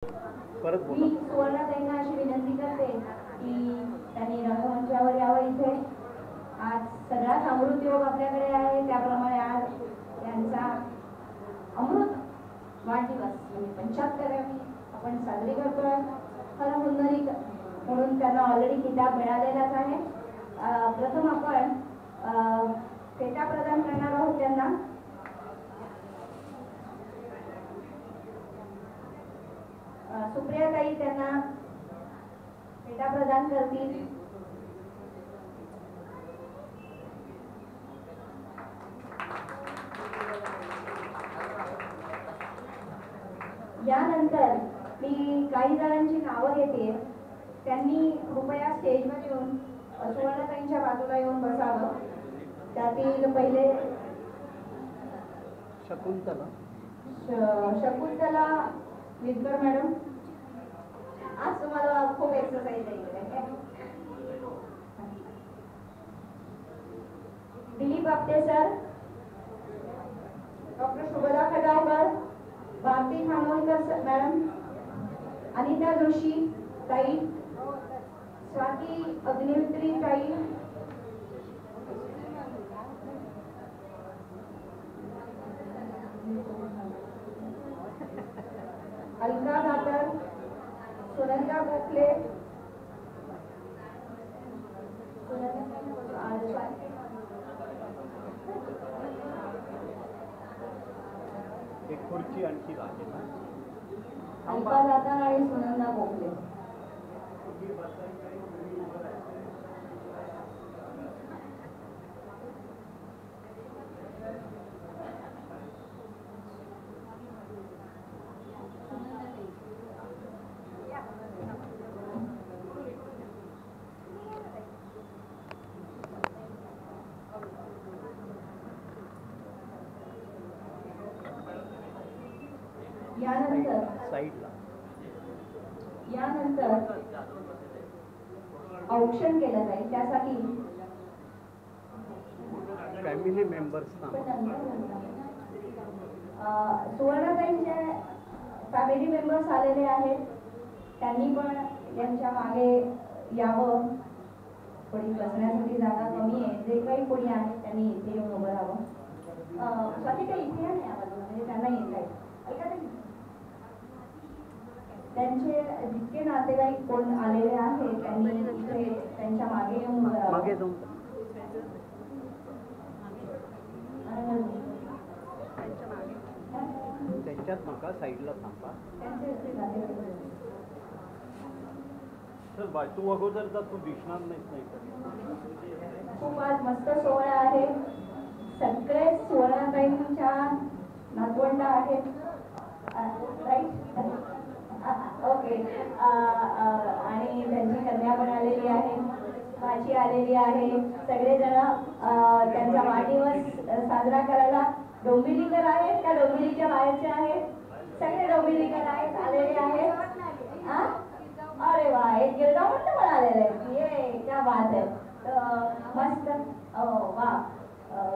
परत मी सुवर्णाताईंना अशी विनंती करते की त्यांनी रंगमंचावर यावं इथे. आज सगळाच अमृत योग आपल्याकडे आहे, त्याप्रमाणे आज त्यांचा अमृत वाढदिवस म्हणजे 75वी आपण साजरी करतोय. खरं हुंदरी म्हणून त्यांना ऑलरेडी किताब मिळालेलाच आहे. प्रथम आपण फेटा प्रदान करणार आहोत त्यांना. सुप्रियाताई त्यांना फेटा प्रदान करतील. यानंतर मी काही जणांची नावं घेते, त्यांनी कृपया स्टेजवर येऊन सुवर्णाताईंच्या बाजूला येऊन बसावं. त्यातील पहिले शकुंतला विजकर मॅडम. आज तुम्हाला खूप एक्सरसाइज आहे. Dilip Apte sir, doctor Shubhada Khatavkar, Bharati Khanolkar madam, Anita Joshi ताई, स्वाती अग्निहोत्री ताई, अलका दातर, सुनंदा गोखले, एक खुर्ची आणखी लागेल ना. अलका दातर आणि सुनंदा गोखले. यानंतर औक्षण केलं जाईल. त्यासाठी फॅमिली मेंबर्स सुवर्णाताईंचे फॅमिली मेंबर्स आलेले आहेत. त्यांनी पण यांच्या मागे यावं. कोणी बसण्यासाठी जागा कमी आहे, जे काही कोणी आहे त्यांनी इथे येऊन उभं राहावं. स्वाती काही इथे नाही आवाज म्हणजे त्यांना येत आहे. त्यांचे जितके नातेवाईक कोण आलेले आहेत त्यांनी इथे त्यांच्या मागे येऊन उभं राहावं. त्यांच्यात नका, साईडला थांबा. चल तू अगोदर जा, तू दिसणार नाही. खूप आज मस्त सोहळा आहे. सगळे सुवर्णाताईंच्या नातवंड आहेत. ओके. आणि त्यांची कन्या पण आलेली आहे, माझी आलेली आहे. सगळेजण त्यांचा वाढदिवस साजरा करायला डोंबिवलीकर आहेत का डोंबिवलीच्या बाहेरचे आहेत? सगळे डोंबिवलीकर आहेत, आलेले आहेत. अरे वा, एक गिरगाव पण आलेले आहेत. ये क्या बात आहे. मस्त. वा,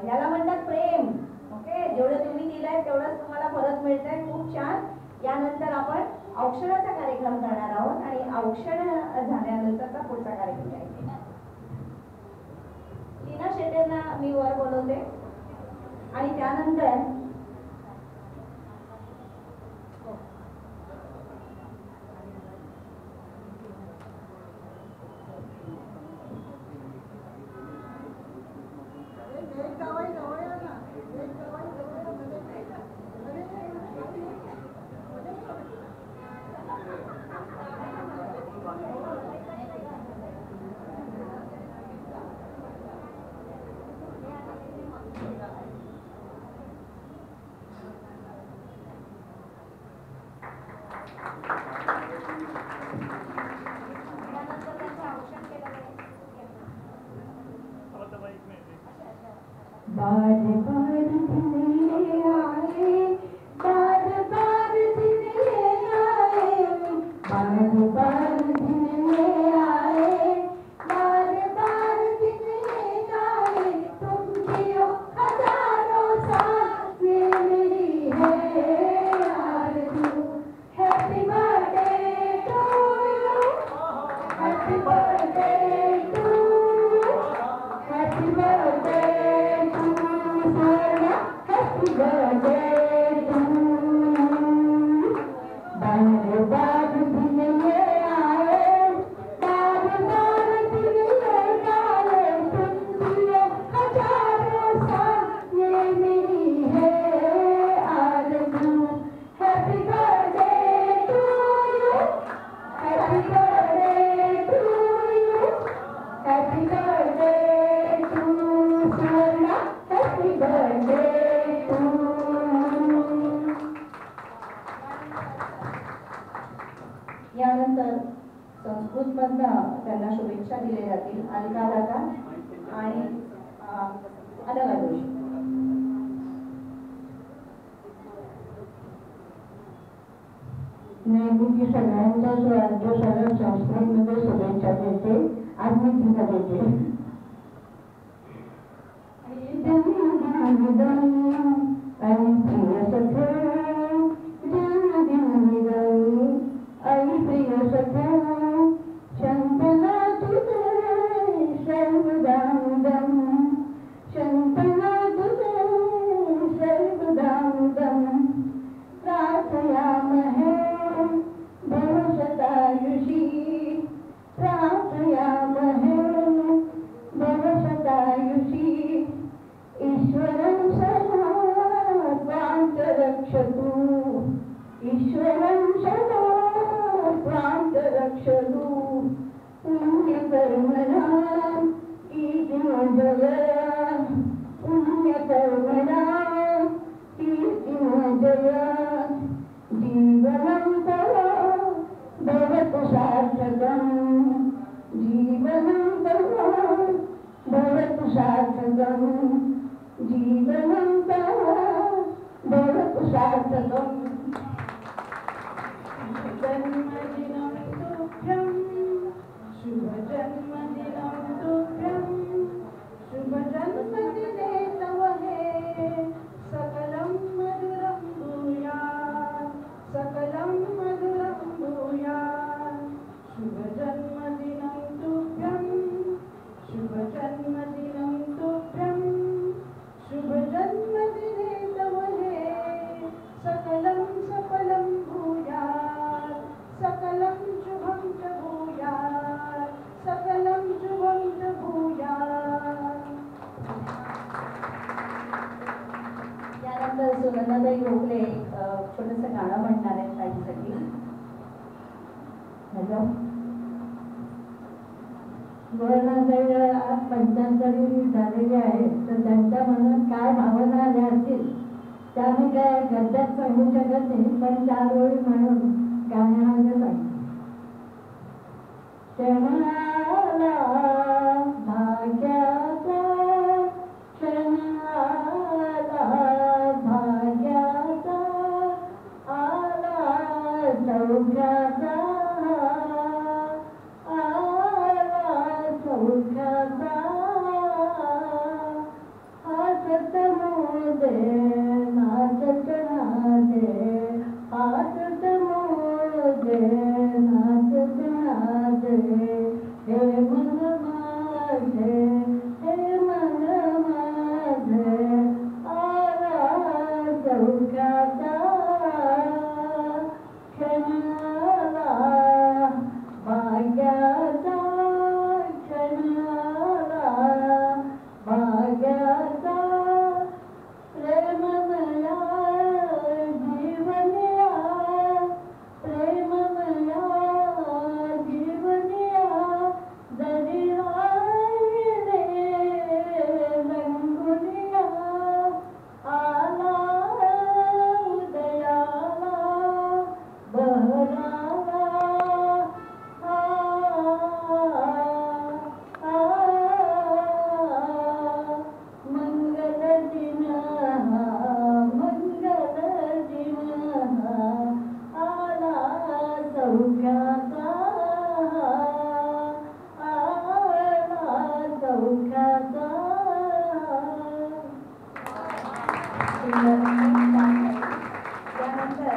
याला म्हणतात प्रेम. ओके, जेवढं तुम्ही दिलंय तेवढंच तुम्हाला परत मिळतंय. खूप छान. यानंतर आपण औक्षणाचा कार्यक्रम करणार आहोत आणि औक्षण झाल्यानंतरचा पुढचा कार्यक्रम आहे. लीना शेटेंना मी वर बोलवते आणि त्यानंतर Happy birthday यानंतर संस्कृतमधनं त्यांना शुभेच्छा दिल्या जातील अलका दादा आणि अनघा जोशी. नेहमी सगळ्यांच्या राज्य सगळ्या संस्कृतमध्ये शुभेच्छा देते. आज मी तिला देते. ईश्वरं सदा प्रान्तरक्षतु पुण्यकर्मणा कीर्तिमजया पुण्यकर्मणा कीर्तिमजया जीवनं तव भवतु सार्थकं जीवनं तव भवतु सार्थकं जीवनं तव भवतु सार्थकम्. जन्मदिनं तुभ्यं शुभजन्मदिनं तुभ्यं शुभजन्मदिने तव हे सकलं मधुरं भूयात् सकलं मधुरं भूयात् शुभजन्मदिनं तुभ्यं शुभजन्मदिनं तुभ्यं शुभजन्मदिने तव हे सकलं सफलं भूयात् सकलं शुभं च भूयात् सकलं शुभं च भूयात्. यानंतर सुनंदाताई गोखले छोटंसं गाणं म्हणणार आहेत ताईसाठी. हॅलो, आज 75 झालेले आहे, तर त्यांच्या मनात काय भावना आल्या असतील त्या मी काय गद्यात सांगू शकत नाही, पण 4 ओळी म्हणून गाण्यामध्ये सांगते. क्षण आला भाग्याचा, क्षण आला भाग्याचा, आला सौख्याचा, आला सौख्याचा, हसत मोदे नाचत नाचे, हसत मोदे नाचत नाचे, हे मन माझे, हे मन माझे, आला सौख्याचा, क्षण आला भाग्याचा, क्षण आला भाग्याचा, प्रेममया जीवनया, प्रेममया जीवनया, जरी राहिले रंगुनिया, आला उदयाला बहराला, मंगल दिन मंगल दिन, आला सौख्याचा, आला सौख्याचा. त्यानंतर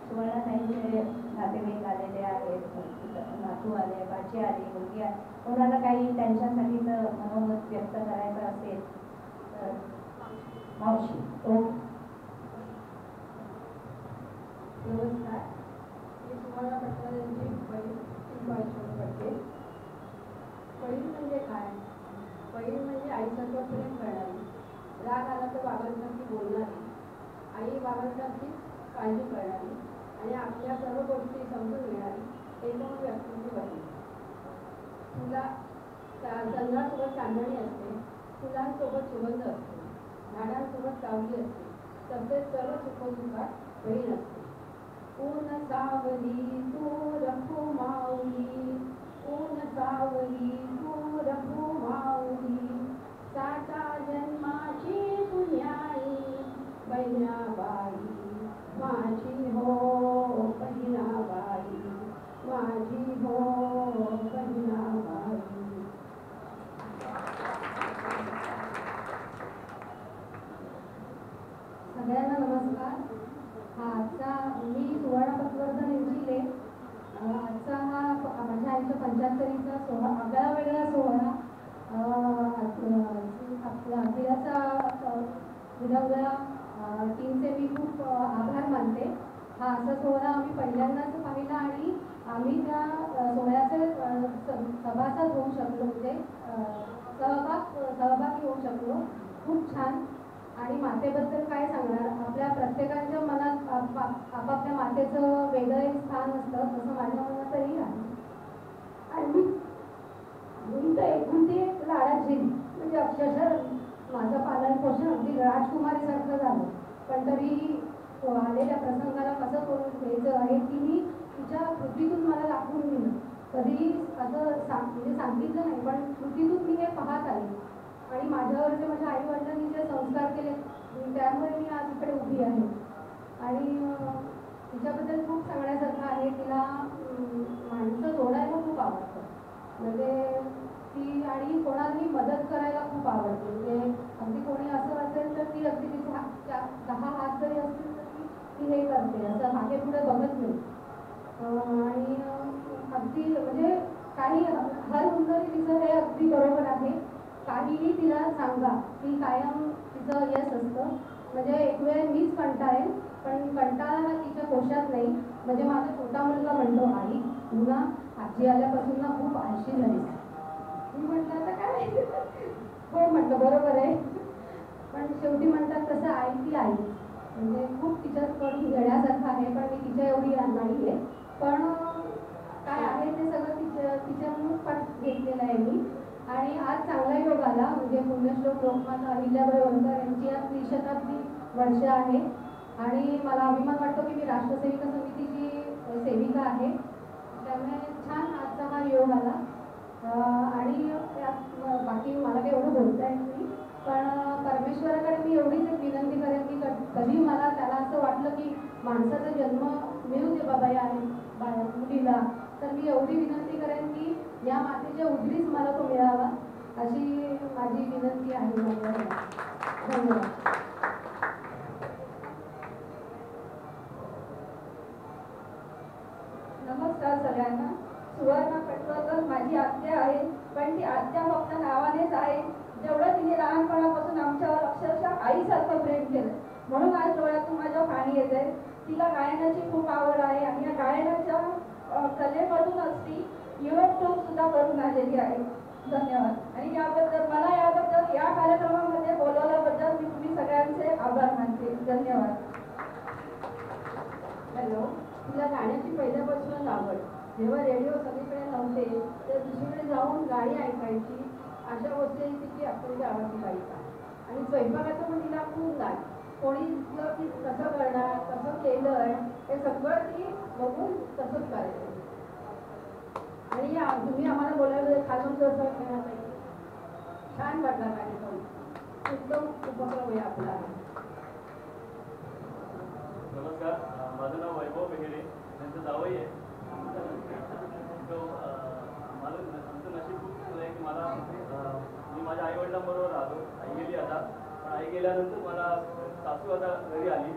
सुवर्णाताईंचे नातेवाईक आलेले आहेत, नातू आले, बाची आली, मुलगी आली. कोणाला काही त्यांच्यासाठीचं मनोमत व्यक्त करायचं असेल तर मावशी. नमस्कार. मी सुवर्णा पटकर यांची बहीण शिल्पा पटके. बहीण म्हणजे काय? बहीण म्हणजे आईसारखं प्रेम करणारी, राग आला तर बाबांसारखी बोलणारी, आई बाबांसारखी काळजी करणारी आणि आपल्या सर्व गोष्टी समजून घेणारी एकमेव व्यक्तीची बहीण. तुला चंद्रासोबत चांदणी असते, फुलांसोबत सुगंध असतो, झाडांसोबत सावली असते, तसेच सर्व सुखदुःखात बहीण असते. ऊन सावली तू रखू माऊली, ऊन सावली तू रखू माऊली, साता जन्माची पुण्याई बहिणाबाई माझी हो बहिणाबाई, माझी हो बहिणाबाई. सगळ्यांना नमस्कार. आजचा मी सुवर्णा पटवर्धन यांची आजचा हा माझ्या आईच्या 75वीचा सोहळा, आगळा वेगळा सोहळा आपला अखिलाचा विनवलेला टीमचे मी खूप आभार मानते. हा असा सोहळा आम्ही पहिल्यांदाच पाहिला आणि आम्ही त्या सोहळ्याचे सभासद होऊ शकलो, म्हणजे सहभागी होऊ शकलो. खूप छान. आणि मातेबद्दल काय सांगणार, आपल्या प्रत्येकाच्या मनात आपापल्या मातेचं वेगळं स्थान असतं, तसं माझ्या मनातही आहे. आणि मी तर एकुलती लाडाची, म्हणजे अक्षरशः माझं पालन पोषण अगदी राजकुमारीसारखं झालं. पण तरी आलेल्या प्रसंगाला कसं करून घ्यायचं आहे तिने तिच्या कृतीतून मला दाखवून दिलं. कधी असं म्हणजे सांगितलं नाही, पण कृतीतून मी हे पाहत आले. आणि माझ्यावर जे माझ्या आई वडिलांनी जे संस्कार केले त्यामुळे मी आज इकडे उभी आहे. आणि तिच्याबद्दल खूप सांगण्यासारखं आहे. तिला माणसं जोडायला खूप आवडतं, म्हणजे ती आणि कोणालाही मदत करायला खूप आवडते. म्हणजे अगदी कोणी असं असेल तर ती अगदी तिचे 10 हात जरी असतील तर ती हे करते, असं मागे पुढे बघत नाही. आणि अगदी म्हणजे काही हर सुंदरी तिचं हे अगदी बरोबर आहे. काहीही तिला सांगा ती कायम तिचं यश असतं. म्हणजे एक वेळ मीच कंटाळेन, पण कंटाळा हा तिच्या कोशात नाही. म्हणजे माझा छोटा मुलगा म्हणतो, आई तू ना आजी आल्यापासून ना खूप आळशी झालीस. मी म्हटलं आता काय हो म्हटलं बरोबर आहे. पण शेवटी म्हणतात तसं आई ती आई, म्हणजे खूप तिच्याकडून घेण्यासारखं आहे. पण मी तिच्या एवढी नाही आहे, पण काय आहे ते सगळं तिच्याकडून पट घेतलेलं आहे मी. आणि आज चांगला योग आला, म्हणजे पुण्यश्लोक लोकमाता अहिल्याबाई होळकर यांची आज 300 वर्ष आहे. आणि मला अभिमान वाटतो की मी राष्ट्रसेविका समितीची सेविका आहे. त्यामुळे छान आजचा हा योग आला. आणि बाकी मला काही एवढं बोलता येत नाही, पण परमेश्वराकडे मी एवढीच एक विनंती करेन की कधी मला त्याला असं वाटलं की माणसाचा जन्म मिळू दे बाबा या मुलीला, तर मी एवढी विनंती करेन की या मातेच्या उजवीच मला तो मिळावा, अशी माझी विनंती आहे. धन्यवाद. नमस्कार सगळ्यांना. सुवर्णा पटवर्धन माझी आत्या आहे, पण ती आत्या फक्त नावानेच आहे. जेवढं तिने लहानपणापासून आमच्यावर अक्षरशः आईसारखं प्रेम केलं, म्हणून आज डोळ्यातून माझ्या पाणी येते. तिला गायनाची खूप आवड आहे आणि या गायनाच्या कलेमधूनच ती युरोप टूर सुद्धा करून आलेली आहे. धन्यवाद. आणि याबद्दल या कार्यक्रमामध्ये बोलवल्याबद्दल मी तुम्ही सगळ्यांचे आभार मानते. धन्यवाद. हॅलो. तिला गाण्याची पहिल्यापासूनच आवड. जेव्हा रेडिओ सगळीकडे नव्हते तर दुसरीकडे जाऊन गाणी ऐकायची. आशा भोसले तिची अत्यंत आवडती गायिका. आणि स्वयंपाकाचं पण तिला खूप गाण. कोणी दिसलं की कसं करणार, कसं केलं, हे सगळं ती बघून तसंच करायचं. आणि तुम्ही आम्हाला बोलायला खालून जसं छान वाटला कार्यक्रम. उत्तम उपक्रम आहे आपला. नमस्कार. माझं नाव वैभव बेहेरे, त्यांचं जावई आहे. आमचं नशीब खूप चांगलं आहे की मी माझ्या आईवडिलांबरोबर राहतो. आई गेली आता, पण आई गेल्यानंतर मला सासू आता घरी आली.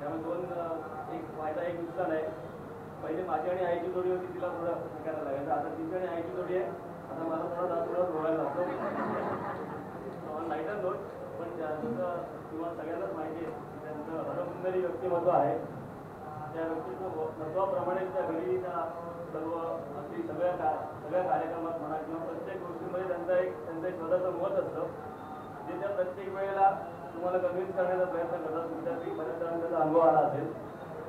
त्यामुळे एक फायदा एक नुकसान आहे. पहिले माझी आणि आईची जोडी होती, तिला थोडं करायला लागायचं. आता तिची आणि आईची जोडी आहे, आता मला थोडा रोवायला लागतो. लाईटर नोट, पण जसं तुम्हाला सगळ्यांनाच माहिती आहे त्यांचं हरसुंदरी व्यक्तिमत्व आहे. त्या व्यक्तित्व तत्वाप्रमाणे त्या घरी त्या सर्व अगदी सगळ्या कार्यक्रमात म्हणा किंवा प्रत्येक गोष्टीमध्ये त्यांचं एक स्वतःचं मत असतं, जे त्या प्रत्येक वेळेला तुम्हाला कन्व्हिन्स करण्याचा प्रयत्न करतात. तुमच्यातही बऱ्याच जणांचा अनुभव आला असेल.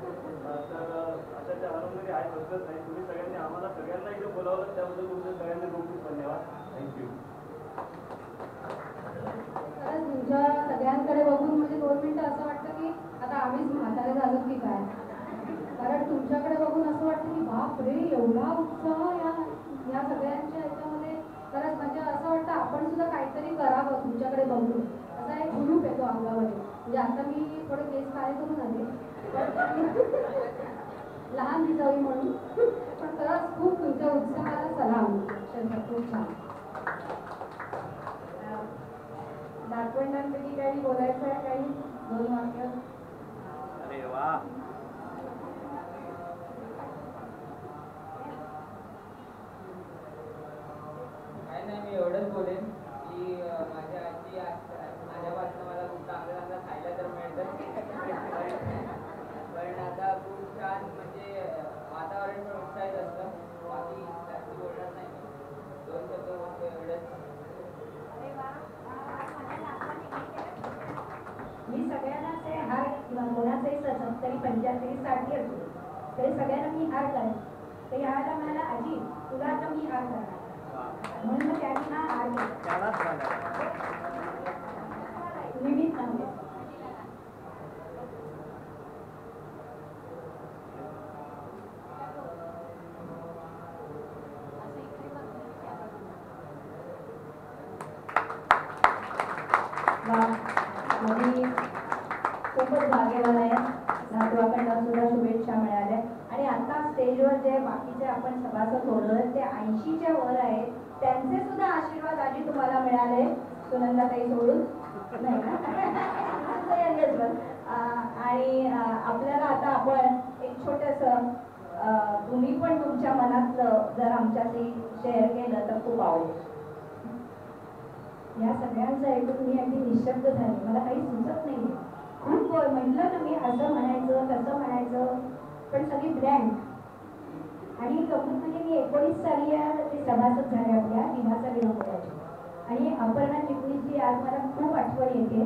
तर अशा त्या आनंदाने आहे बसलंच नाही. तुम्ही सगळ्यांनी आम्हाला सगळ्यांना इथे बोलावलं, त्याबद्दल तुमच्या सगळ्यांचे खूप खूप धन्यवाद. थँक्यू. खरंच तुमच्या सगळ्यांकडे बघून म्हणजे 2 मिनिटं असं वाटतं की आता आम्हीच म्हातारे झालो की काय. कारण तुमच्याकडे बघून असं वाटतं की बाप रे, एवढा उत्साह या सगळ्यांच्या ह्याच्यामध्ये. खरंच म्हणजे असं वाटतं आपण सुद्धा काहीतरी करावं तुमच्याकडे बघून. असा एक हुरूप येतो अंगामध्ये. म्हणजे आता मी थोडे केस काय करून आले लहान दिसावी म्हणून, पण खरंच खूप तुमच्या उत्साहाला सलाम. खूप छान. नातवंडांपैकी काही बोलायचं आहे? काही 2 वाक्य? अरे वा. काय नाही, मी एवढंच बोलेन की माझ्या आजी माझ्यापासून मला खूप चांगलं चांगलं खायला तर मिळतं. पण आता खूप छान म्हणजे वातावरण पण उत्साहित असतं. बाकी जास्त बोलणार नाही. 2 शब्द बोलतो एवढंच. मी सगळ्यांना ते हार किंवा कोणाचंही सजत तरी 75 60 असतो तरी सगळ्यांना मी हार करेन. तर ह्याला म्हणाला आजी तुला आता मी हार करणार, म्हणून मग त्यांनी हा हार केला. निमित्त नव्हे. मी खूपच भाग्यवान आहे. नातवाकडनं सुद्धा शुभेच्छा मिळाल्या. आणि आता स्टेजवर जे बाकीचे आपण सभासद बोललो ते 80च्या वर आहेत, त्यांचे सुद्धा आशीर्वाद आजी तुम्हाला मिळाले. सुनंदाताई सोडून नाही ना. आणि आपल्याला आता आपण एक छोटंसं तुम्ही पण तुमच्या मनातलं जर आमच्याशी शेअर केलं तर खूप आवडेल. या सगळ्यांचं ऐकून मी अगदी निशब्द झाले. मला काही सुचत नाही. खूप म्हटलं ना मी असं म्हणायचं तसं म्हणायचं, पण सगळी ब्लँक. आणि गमत म्हणजे मी 19 साली ते सभासद झाले आपल्या विभासा विनोदाची. आणि अपर्णा चिपळीची आज मला खूप आठवण येते,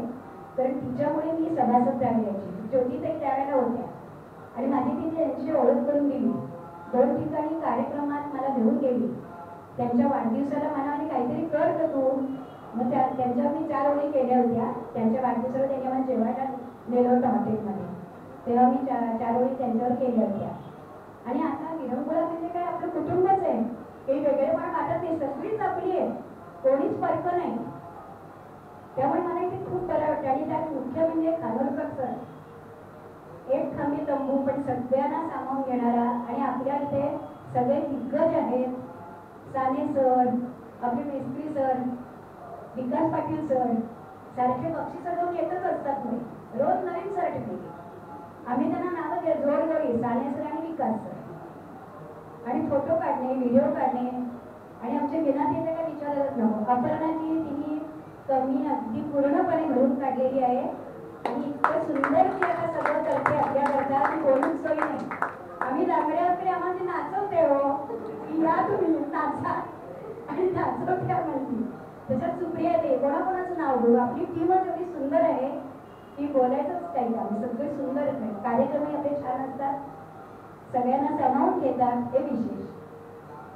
कारण तिच्यामुळे मी सभासद झाली याची. ज्योतिताई त्यावेळेला होत्या आणि माझी तिथे यांची ओळख करून दिली. 2 ठिकाणी कार्यक्रमात मला घेऊन गेली. त्यांच्या वाढदिवसाला म्हणाले काहीतरी कर का तू. मग त्यांच्या मी 4 ओळी केल्या होत्या. त्यांच्या वाढदिवसाला त्यांनी मला जेवायला नेलं होतं हॉटेलमध्ये, तेव्हा मी 4 ओळी त्यांच्यावर केल्या होत्या. आणि आता विरंगुळा म्हणजे काय आपलं कुटुंबच आहे. काही वेगळेपण वाटत नाही. सगळीच आपली आहे, कोणीच फरक नाही. त्यामुळे मला इथे खूप बरं वाटतं. आणि त्यात मुख्य म्हणजे खानोलकर सर, एक खंबी तंबू पण सगळ्यांना सामावून घेणारा. आणि आपल्या इथे सगळे दिग्गज आहेत. साने सर, आपले मिस्त्री सर, विकास पाटील सर सारखे बक्षिसं घेऊन येतच असतात. रोज नवीन सर्टिफिकेट. आम्ही त्यांना नावं जोडजोडी साने सर आणि विकास सर. आणि फोटो काढणे, व्हिडिओ काढणे. आणि आमच्या गिनात येते काय विचारायलाच नको. अपर्णाची तिने कमी अगदी पूर्णपणे भरून काढलेली आहे. आणि इतकं सुंदर ती आता सगळं करते आपल्याकरता की बोलूच सोयी नाही. आम्ही दाखड्यावरती आम्हाला नाचवते हो की या तुम्ही नाचा आणि नाचवते आम्हाला. त्याच्यात सुप्रिया ते कोणाकोणाचं नाव घेऊ. आपली टीमच एवढी सुंदर आहे की बोलायचंच काही काम. सगळे सुंदर कार्यक्रमही आपले छान असतात. सगळ्यांना सामावून घेतात, हे विशेष.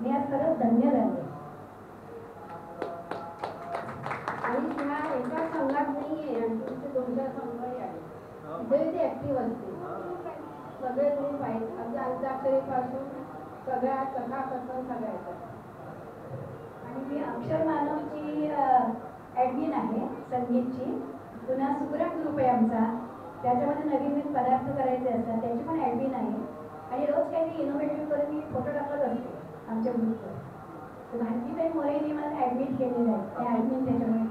मी आज खरंच धन्य झाले. आणि ह्या एका संघात नाहीये, तुमचे 2-4 संघही आहेत. तिथे ते ऍक्टिव्ह असते. सगळे ग्रुप आहेत. आमच्या अंताक्षरीपासून सगळ्या कथाकथन सगळ्या येतात. आणि मी अक्षर मानवची ॲडमिन आहे संगीतची. पुन्हा सुग्रण ग्रुप आहे आमचा, त्याच्यामध्ये नवीन नवीन पदार्थ करायचे असतात, त्याची पण ॲडमिन आहे. आणि रोज काहीतरी इनोव्हेटिव्ह करून मी फोटो टाकत असते आमच्या ग्रुपवर. तर भारतीताई मोरेंनी मला ॲडमिट केलेलं आहे. ते ॲडमिन त्याच्यामुळे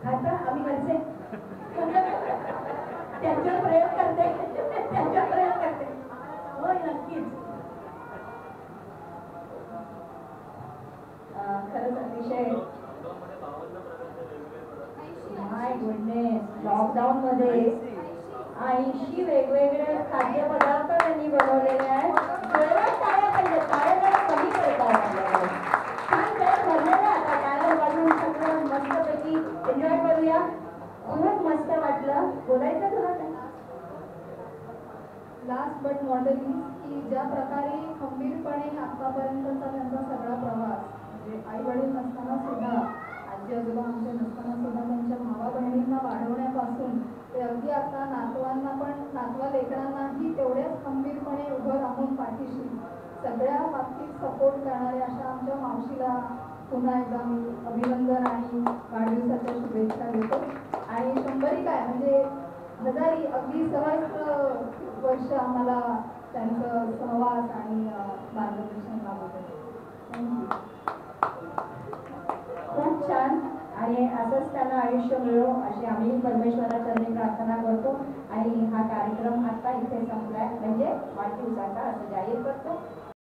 खातं आम्ही घरचे त्यांच्यावर प्रयोग करते. त्यांच्यावर प्रयोग करते. होय नक्कीच. खरंच अतिशय माय गुडनेस. लॉकडाऊन मध्ये 80 वेगवेगळे खाद्यपदार्थ त्यांनी बनवलेले आहेत. जोरात टाळ्या पाहिजे, टाळ्या जरा कमी पडतात आपल्याकडे. छान वेळ भरलेला आता, टाळ्या वाजवून सगळं मस्तपैकी एन्जॉय करूया. खूप मस्त वाटलं. बोलायचं तुला काय? Last but not the least की ज्या प्रकारे खंबीरपणे आतापर्यंतचा त्यांचा सगळा प्रवास म्हणजे आई वडील नसताना सुद्धा आजी आजोबा आमचे नसताना सुद्धा त्यांच्या भावा बहिणींना वाढवण्यापासून ते अगदी आता नातवांना पण नातवा लेकरांनाही तेवढ्याच खंबीरपणे उभं राहून पाठीशी सगळ्या बाबतीत सपोर्ट करणाऱ्या अशा आमच्या मावशीला पुन्हा एकदा मी अभिनंदन आणि वाढदिवसाच्या शुभेच्छा देतो. आणि 100 काय म्हणजे 1000 अगदी सहज वर्ष आम्हाला त्यांचं सहवास आणि मार्गदर्शन लाभत. थँक्यू. खूप छान. आणि असंच त्यांना आयुष्य मिळो अशी आम्ही परमेश्वराचरणी प्रार्थना करतो. आणि हा कार्यक्रम आता इथे संपलाय म्हणजे वाढदिवसाचा असं जाहीर करतो.